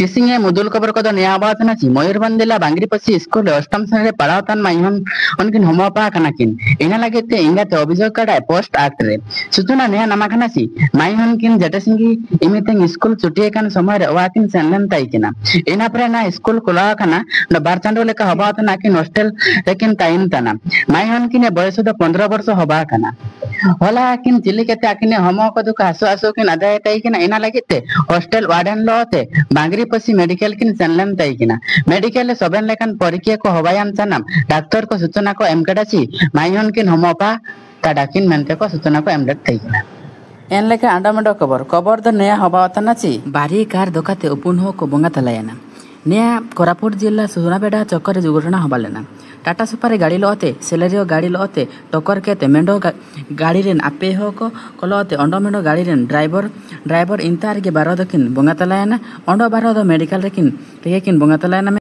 चिसिंगे मुदुल खबर को नया बात ना ची मयूरभंज जिला बांगरीपसी स्कूल अष्टम श्रेणी पढ़ावतान माइहन उनकिन होमोपा कनाकिन इना लगेते इंगाते अभियोग कड़ाय पोस्ट एक्ट रे सूचना नया नामा कना सी माइहन किन जटसिंगी इमितेंग स्कूल छुट्टी कान समय रे वाकिन सेनलेन ताइकिना इना प्रे ना स्कूल खुला कना न बारचांडो लेका हबात ना किन हॉस्टल लेकिन ताइन तना माइहन किने बयस द 15 वर्ष हबा कना होला किन चिली केते आकिने होमो को दुका आसो आसो किन अदाय ताइकिना इना लगेते हॉस्टल वार्डन लोते बांगरीपसी मेडिकल किन सेनलेन ताइकिना मेडिकल सबेन लेकन परीक्षा को हवायान सनम डॉक्टर को सूचना को एमकडाची माइहन किन होमोपा काडाकिन मेंते को सूचना को एमलेट ताइकिना एन लेके आंडामेंडो कबर द नया हबावतना ची बारी कार दोकाते उपुन हो को बंगा तलायना नया कोरापुट जिला सुनाबेडा चक्कर दुर्घटना हबालेना टाटा सुपर गाड़ी लोते सेलेरियो गाड़ी लोते टक्कर केते मेंडो गाड़ी रेन आपे हो को कोलोते अंडो मेंडो गाड़ी रेन ड्राइवर इंतार के बारो दकिन बंगा तलायना अंडो बारो द मेडिकल रेकिन बंगा तलायना।